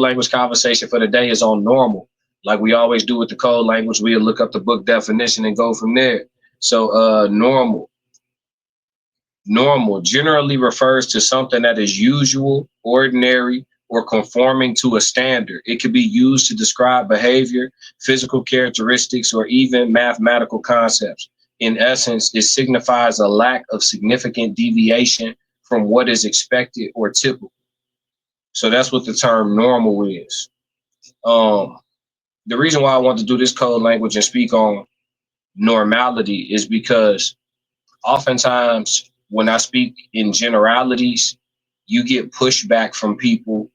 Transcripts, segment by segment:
language conversation for the day is on normal. Like we always do with the code language, we'll look up the book definition and go from there. So normal. Normal generally refers to something that is usual, ordinary, or conforming to a standard. It could be used to describe behavior, physical characteristics, or even mathematical concepts. In essence, it signifies a lack of significant deviation from what is expected or typical. So that's what the term normal is. Um, the reason why I want to do this code language and speak on normality is because oftentimes when I speak in generalities, you get pushback from people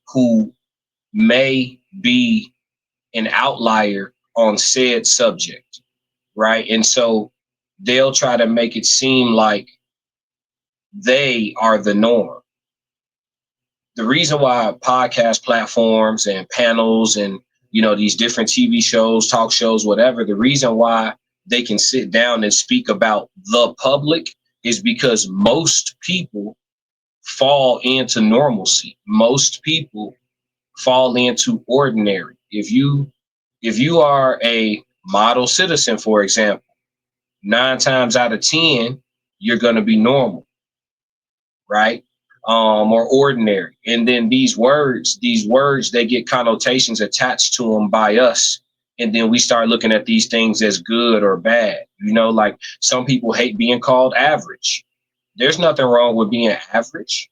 who may be an outlier on said subject, right? And so they'll try to make it seem like they are the norm. The reason why podcast platforms and panels and these different TV shows, talk shows, whatever, the reason why they can sit down and speak about the public is because most people fall into normalcy. Most people fall into ordinary. If you are a model citizen, for example, 9 times out of 10, you're going to be normal, right? Or ordinary. And then these words, they get connotations attached to them by us. And then we start looking at these things as good or bad. Like some people hate being called average. There's nothing wrong with being average.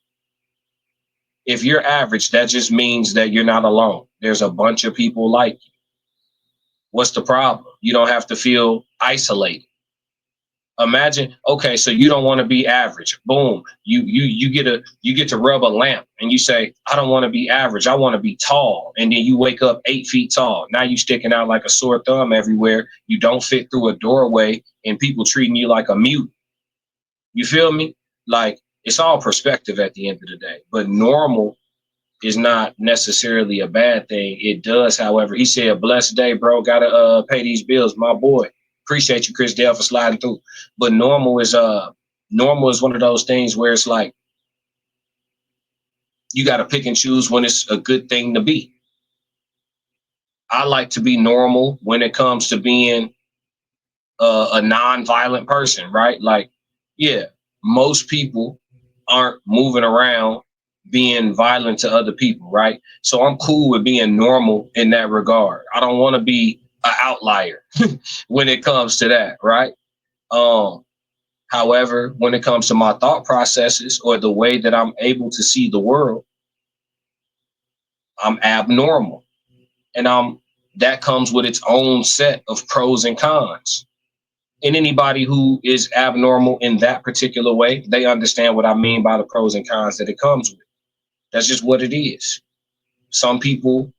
If you're average, that just means that you're not alone. There's a bunch of people like you. What's the problem? You don't have to feel isolated. Imagine, okay, so you don't want to be average. Boom. You get to rub a lamp and you say, I don't want to be average. I want to be tall. And then you wake up 8 feet tall. Now you sticking out like a sore thumb everywhere. You don't fit through a doorway and people treating you like a mute. You feel me? Like it's all perspective at the end of the day. But normal is not necessarily a bad thing. It does, however, he said, blessed day, bro. Gotta pay these bills, my boy. Appreciate you, Chris Dale, for sliding through. But normal is one of those things where it's like you got to pick and choose when it's a good thing to be. I like to be normal when it comes to being a non-violent person, right? Like, yeah, most people aren't moving around being violent to other people, right? So I'm cool with being normal in that regard. I don't want to be an outlier when it comes to that, right? However, when it comes to my thought processes or the way that I'm able to see the world, I'm abnormal. And that comes with its own set of pros and cons. And anybody who is abnormal in that particular way, they understand what I mean by the pros and cons that it comes with. That's just what it is. Some people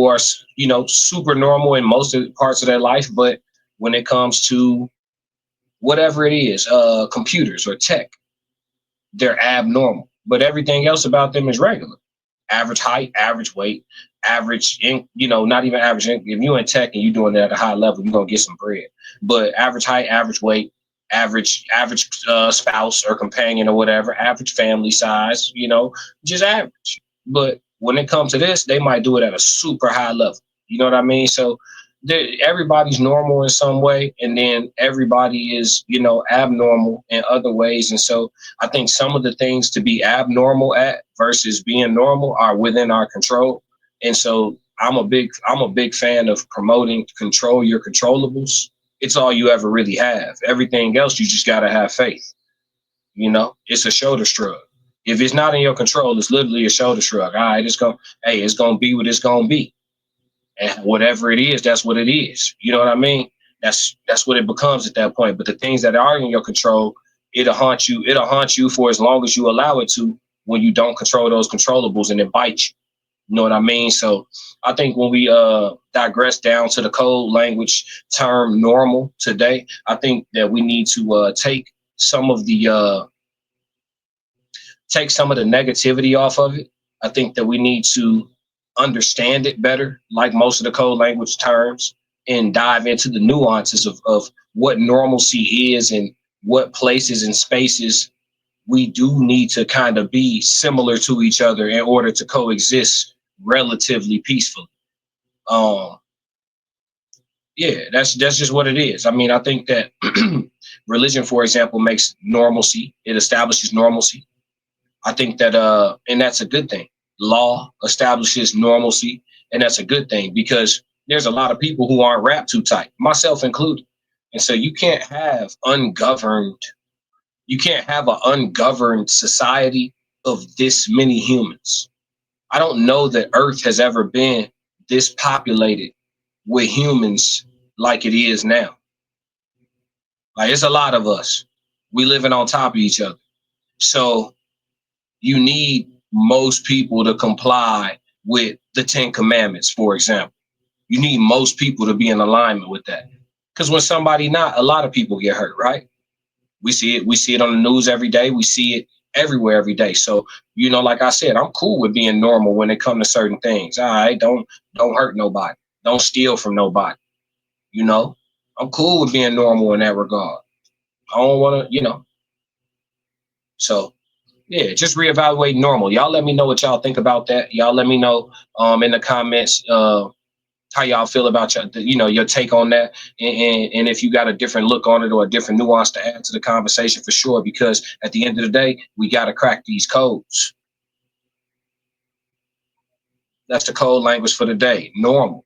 are, super normal in most of the parts of their life, but when it comes to whatever it is, computers or tech, they're abnormal. But everything else about them is regular. Average height, average weight, not even average. If you're in tech and you're doing it at a high level, you're gonna get some bread. But average height, average weight, average spouse or companion or whatever, average family size, just average. But when it comes to this, they might do it at a super high level. You know what I mean? So everybody's normal in some way, and then everybody is, abnormal in other ways. And so I think some of the things to be abnormal at versus being normal are within our control. And so I'm a big fan of promoting control your controllables. It's all you ever really have. Everything else, you just got to have faith. It's a shoulder shrug. If it's not in your control, it's literally a shoulder shrug. All right, it's going to be what it's going to be. And whatever it is, that's what it is. You know what I mean? That's what it becomes at that point. But the things that are in your control, it'll haunt you. It'll haunt you for as long as you allow it to, when you don't control those controllables and it bites you. You know what I mean? So I think when we digress down to the code language term normal today, I think that we need to take some of the negativity off of it. I think that we need to understand it better, like most of the code language terms, and dive into the nuances of what normalcy is and what places and spaces we do need to kind of be similar to each other in order to coexist relatively peacefully. Um, yeah, that's just what it is. I mean, I think that religion, for example, makes normalcy. It establishes normalcy. I think that and that's a good thing. Law establishes normalcy, and that's a good thing because there's a lot of people who aren't wrapped too tight, myself included. And so you can't have an ungoverned society of this many humans. I don't know that Earth has ever been this populated with humans like it is now. Like it's a lot of us. We living on top of each other. So you need most people to comply with the 10 Commandments, for example. You need most people to be in alignment with that. Because when somebody not, a lot of people get hurt, right? We see it on the news every day. We see it everywhere every day. So, like I said, I'm cool with being normal when it comes to certain things. All right, don't hurt nobody. Don't steal from nobody. I'm cool with being normal in that regard. I don't want to. So yeah, just reevaluate normal. Y'all let me know what y'all think about that. Y'all let me know in the comments how y'all feel about your take on that, and if you got a different look on it or a different nuance to add to the conversation for sure. Because at the end of the day, we got to crack these codes. That's the code language for the day. Normal.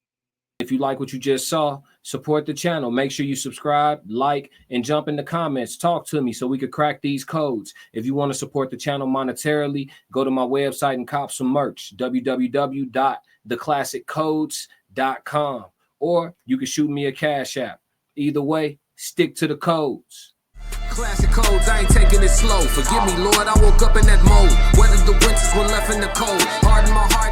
If you like what you just saw, support the channel. Make sure you subscribe, like, and jump in the comments. Talk to me so we could crack these codes. If you want to support the channel monetarily, go to my website and cop some merch, www.theclassiccodes.com, or you can shoot me a cash app. Either way, stick to the codes. Classic codes, I ain't taking it slow. Forgive me, Lord, I woke up in that mode. Weathered the winters when left in the cold. Hardened my heart.